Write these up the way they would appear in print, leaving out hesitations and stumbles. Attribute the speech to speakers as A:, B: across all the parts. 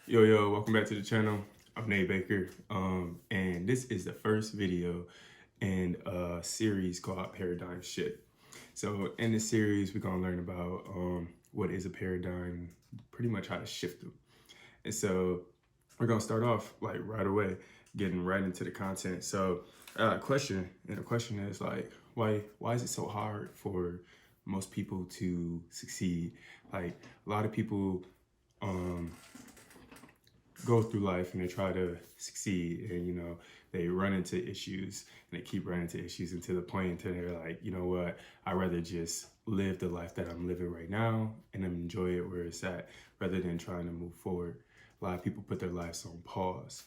A: Yo, welcome back to the channel. I'm Nate Baker, and this is the first video in a series called Paradigm Shift. So in this series, we're gonna learn about what is a paradigm, pretty much how to shift them. And so we're gonna start off like right away, getting right into the content. So question, and the question is like, why is it so hard for most people to succeed? Like a lot of people um go through life and they try to succeed, and they run into issues and they keep running into issues until the point until they're like, you know what, I'd rather just live the life that I'm living right now and enjoy it where it's at rather than trying to move forward. A lot of people put their lives on pause,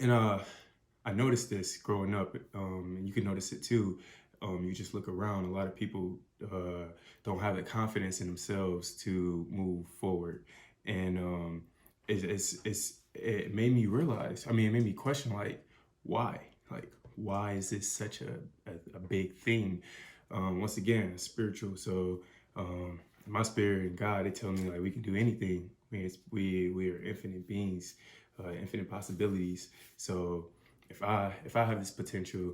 A: and I noticed this growing up, and you can notice it too. You just look around, a lot of people don't have the confidence in themselves to move forward. And it made me realize, it made me question, like, why? Like, why is this such a big thing? Once again, spiritual. So my spirit and God, they tell me like we can do anything. We are infinite beings, infinite possibilities. So if I have this potential,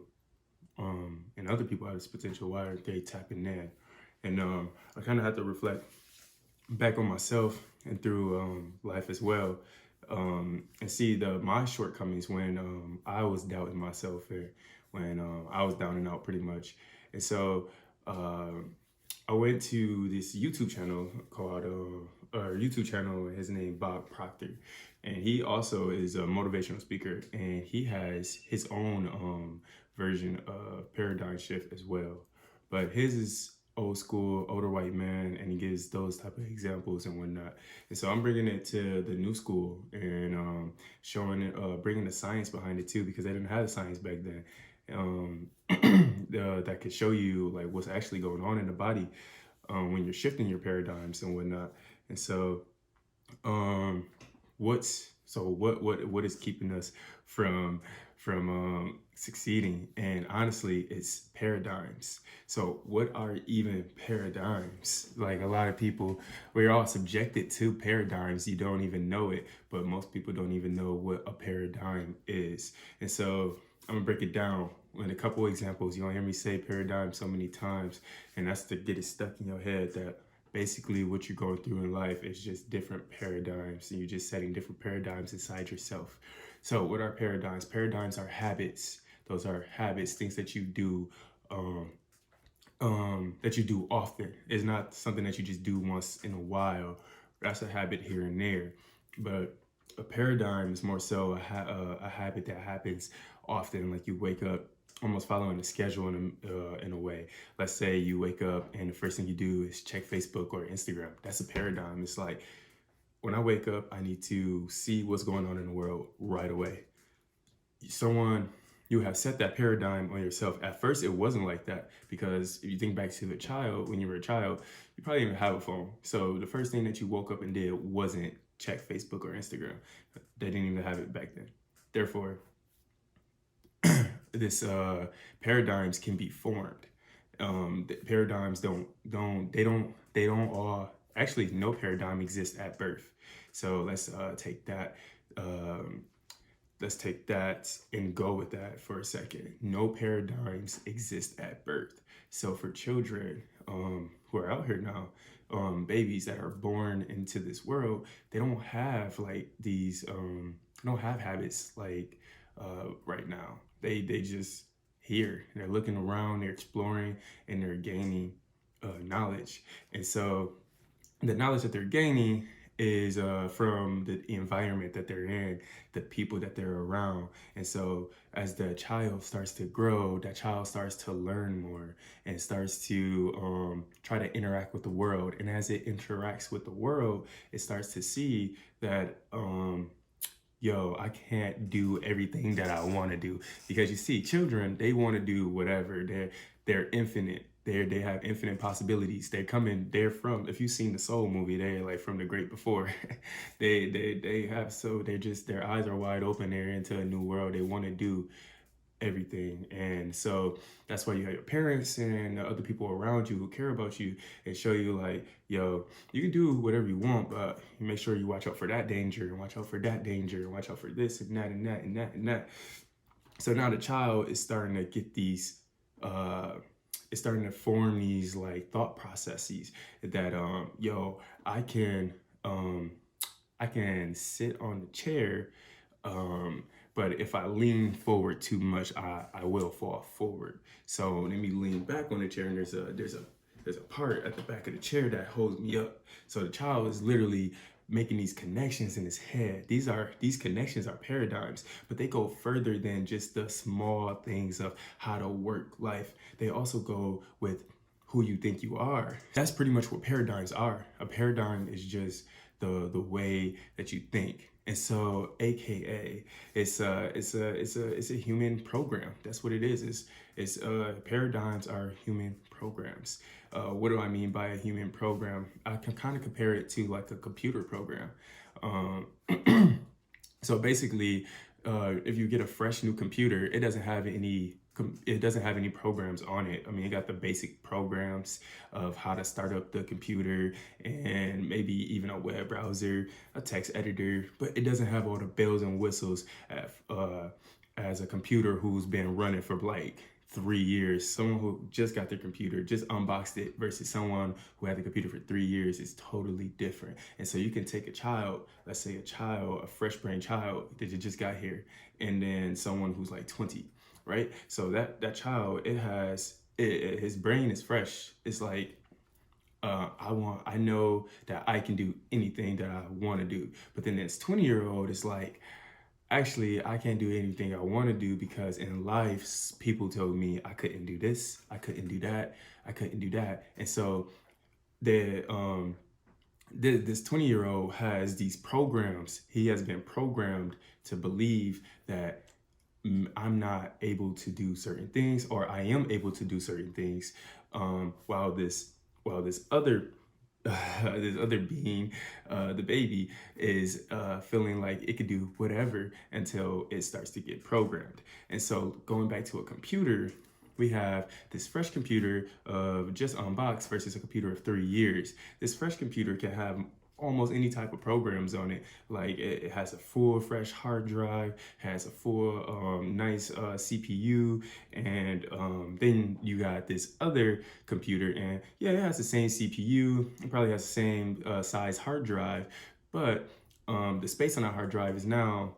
A: and other people have this potential, why aren't they tapping in? And I kind of have to reflect back on myself and through life as well, and see my shortcomings when I was doubting myself, and when I was down and out pretty much. And so I went to this YouTube channel called his name Bob Proctor, and he also is a motivational speaker, and he has his own version of paradigm shift as well. But his is old school, older white man, and he gives those type of examples and whatnot. And so I'm bringing it to the new school and showing it, bringing the science behind it too, because they didn't have the science back then. That could show you like what's actually going on in the body when you're shifting your paradigms and whatnot. And so, what is keeping us from succeeding? And honestly, it's paradigms. So what are even paradigms? Like a lot of people, we're all subjected to paradigms. You don't even know it, but most people don't even know what a paradigm is. And so I'm gonna break it down in a couple examples. You're gonna hear me say paradigm so many times, and that's to get it stuck in your head that basically what you're going through in life is just different paradigms, and you're just setting different paradigms inside yourself. So what are paradigms? Paradigms are habits. Those are habits, things that you do often. It's not something that you just do once in a while. That's a habit here and there. But a paradigm is more so a habit that happens often. Like you wake up almost following a schedule in a way. Let's say you wake up and the first thing you do is check Facebook or Instagram. That's a paradigm. It's like, when I wake up, I need to see what's going on in the world right away. You have set that paradigm on yourself. At first, it wasn't like that, because if you think back to when you were a child, you probably didn't have a phone. So the first thing that you woke up and did wasn't check Facebook or Instagram. They didn't even have it back then. Therefore, this paradigms can be formed. The paradigms they don't all actually, no paradigm exists at birth. So take that. Let's take that and go with that for a second. No paradigms exist at birth. So for children who are out here now, babies that are born into this world, they don't have like these, they don't have habits like right now. They just here. They're looking around, they're exploring, and they're gaining knowledge. And so the knowledge that they're gaining is from the environment that they're in, the people that they're around. And so as the child starts to grow, that child starts to learn more and starts to try to interact with the world. And as it interacts with the world, it starts to see that I can't do everything that I want to do. Because you see, children, they want to do whatever. They're infinite. They have infinite possibilities. They're from, if you've seen the Soul movie, they're like from the great before. They're just, their eyes are wide open. They're into a new world. They want to do everything. And so that's why you have your parents and the other people around you who care about you and show you like, yo, you can do whatever you want, but you make sure you watch out for that danger and watch out for that danger and watch out for this and that and that and that and that. So now the child is starting to get these it's starting to form these like thought processes that yo, I can um I can sit on the chair, but if I lean forward too much, I will fall forward. So let me lean back on the chair, and there's a part at the back of the chair that holds me up. So the child is literally making these connections in his head. These connections are paradigms, but they go further than just the small things of how to work life. They also go with who you think you are. That's pretty much what paradigms are. A paradigm is just the way that you think. And so, AKA, it's a human program. That's what it is. It's paradigms are human programs. What do I mean by a human program? I can kind of compare it to like a computer program. So basically, if you get a fresh new computer, it doesn't have any programs on it. I mean, it got the basic programs of how to start up the computer and maybe even a web browser, a text editor, but it doesn't have all the bells and whistles as a computer who's been running for like 3 years. Someone who just got their computer, just unboxed it, versus someone who had the computer for 3 years is totally different. And so you can take a child, let's say a fresh brain child that just got here, and then someone who's like 20, right? So that child, his brain is fresh. It's like, I know that I can do anything that I want to do. But then this 20-year-old is like, actually, I can't do anything I want to do because in life, people told me I couldn't do this, I couldn't do that, I couldn't do that. And so this 20-year-old has these programs. He has been programmed to believe that I'm not able to do certain things, or I am able to do certain things, while this other this other being, the baby, is feeling like it could do whatever until it starts to get programmed. And so going back to a computer, we have this fresh computer of just unboxed versus a computer of 3 years. This fresh computer can have almost any type of programs on it. Like it has a full fresh hard drive, has a full nice CPU, and then you got this other computer, and yeah, it has the same CPU, it probably has the same size hard drive, but the space on that hard drive is now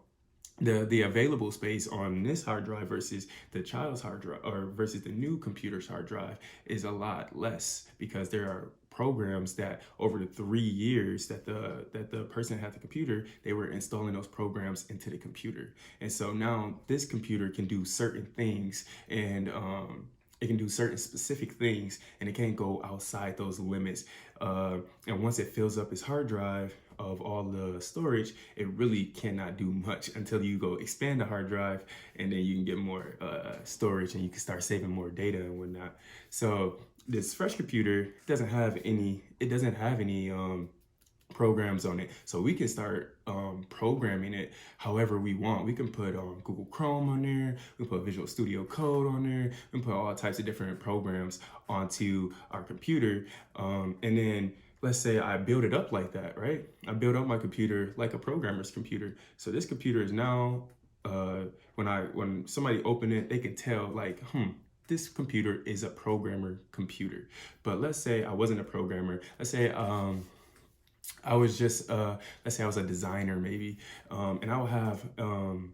A: the available space on this hard drive versus the child's hard drive, or versus the new computer's hard drive, is a lot less, because there are programs that over the 3 years that the person had the computer, they were installing those programs into the computer. And so now this computer can do certain things, and it can do certain specific things, and it can't go outside those limits. And once it fills up its hard drive of all the storage, it really cannot do much until you go expand the hard drive, and then you can get more storage, and you can start saving more data and whatnot. So this fresh computer doesn't have any programs on it, so we can start programming it however we want. We can put Google Chrome on there, we can put Visual Studio Code on there, we can put all types of different programs onto our computer, and then let's say I build it up like that, right? I build up my computer like a programmer's computer. So this computer is now, when somebody open it, they can tell like, this computer is a programmer computer. But let's say I wasn't a programmer. Let's say I was just, let's say I was a designer maybe, and I would have, on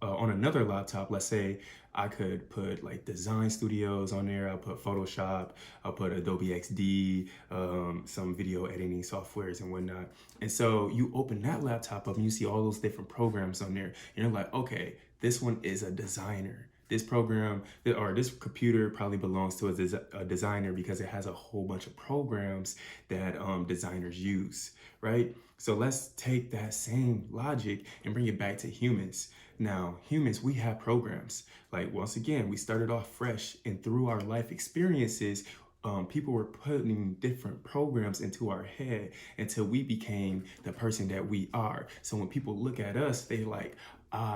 A: another laptop, let's say I could put like design studios on there. I'll put Photoshop, I'll put Adobe XD, some video editing softwares and whatnot. And so you open that laptop up and you see all those different programs on there. And you're like, okay, this one is a designer. This program, or this computer, probably belongs to a designer because it has a whole bunch of programs that designers use, right? So let's take that same logic and bring it back to humans. Now, humans, we have programs. Like, once again, we started off fresh, and through our life experiences, people were putting different programs into our head until we became the person that we are. So when people look at us, they like,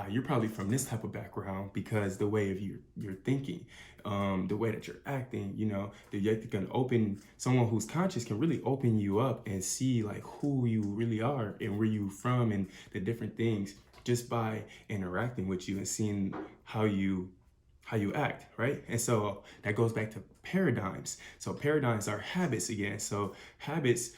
A: you're probably from this type of background because the way of your thinking, the way that you're acting, you know, you can open someone who's conscious can really open you up and see like who you really are and where you from and the different things just by interacting with you and seeing how you act, right? And so that goes back to paradigms. So paradigms are habits again. Habits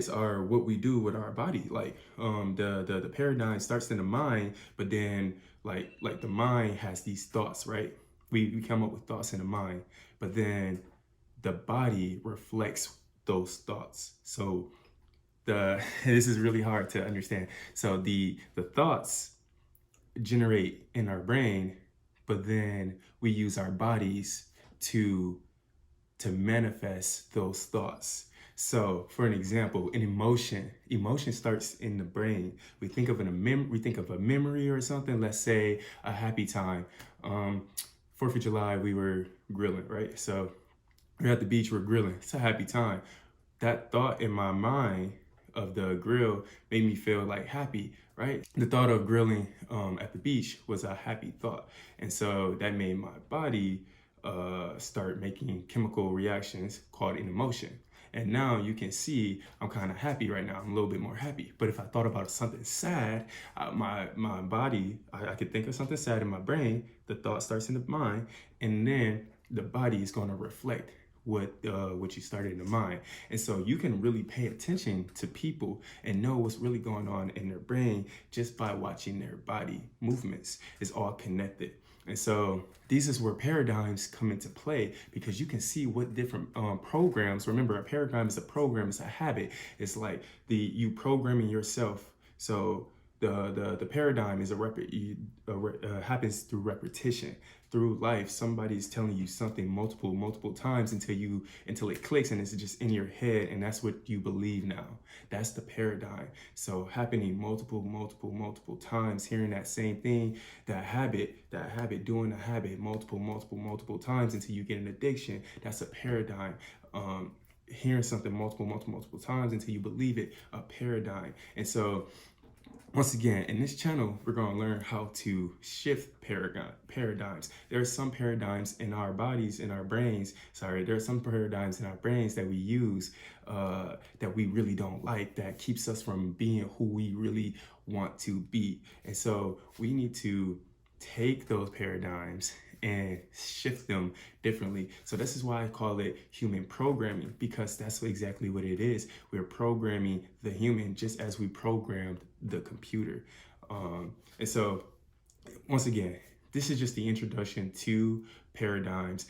A: are what we do with our body. Like the paradigm starts in the mind, but then like the mind has these thoughts, right? We come up with thoughts in the mind, but then the body reflects those thoughts. So the this is really hard to understand. So the thoughts generate in our brain, but then we use our bodies to manifest those thoughts. So, for an example, an emotion starts in the brain. We think of we think of a memory or something. Let's say a happy time. 4th of July, we were grilling, right? So we're at the beach, we're grilling. It's a happy time. That thought in my mind of the grill made me feel like happy, right? The thought of grilling at the beach was a happy thought. And so that made my body start making chemical reactions called an emotion. And now you can see I'm kind of happy right now. I'm a little bit more happy. But if I thought about something sad, my body, I could think of something sad in my brain. The thought starts in the mind, and then the body is going to reflect what you started in the mind. And so you can really pay attention to people and know what's really going on in their brain just by watching their body movements. It's all connected. And so these is where paradigms come into play, because you can see what different programs. Remember, a paradigm is a program, it's a habit. It's like you programming yourself. So the paradigm is happens through repetition. Through life, somebody's telling you something multiple times until it clicks and it's just in your head, and that's what you believe now. That's the paradigm. So happening multiple times, hearing that same thing, that habit, doing a habit multiple times until you get an addiction. That's a paradigm. Hearing something multiple times until you believe it, a paradigm. And so once again, in this channel, we're going to learn how to shift paradigms. There are some paradigms in our bodies, in our brains. There are some paradigms in our brains that we use that we really don't like, that keeps us from being who we really want to be. And so we need to take those paradigms and shift them differently. So this is why I call it human programming, because that's exactly what it is. We're programming the human just as we programmed the computer. And so once again, this is just the introduction to paradigms.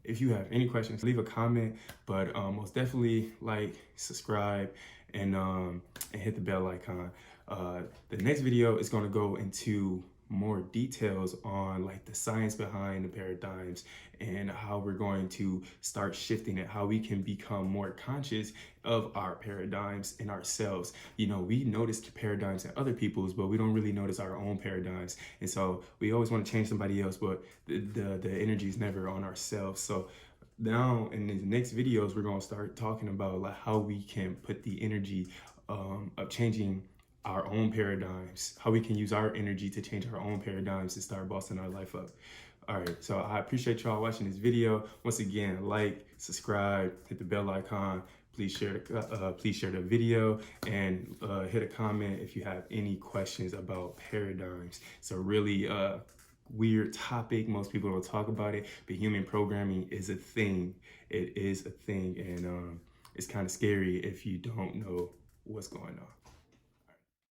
A: If you have any questions, leave a comment, but most definitely like, subscribe, and hit the bell icon. The next video is going to go into more details on like the science behind the paradigms and how we're going to start shifting it, how we can become more conscious of our paradigms in ourselves. You know, we notice paradigms in other people's, but we don't really notice our own paradigms. And so we always want to change somebody else, but the energy is never on ourselves. So now in the next videos, we're going to start talking about like how we can put the energy of changing our own paradigms, how we can use our energy to change our own paradigms and start bossing our life up. All right, so I appreciate y'all watching this video. Once again, like, subscribe, hit the bell icon. Please share the video, and hit a comment if you have any questions about paradigms. It's a really weird topic. Most people don't talk about it, but human programming is a thing. It is a thing, and it's kind of scary if you don't know what's going on.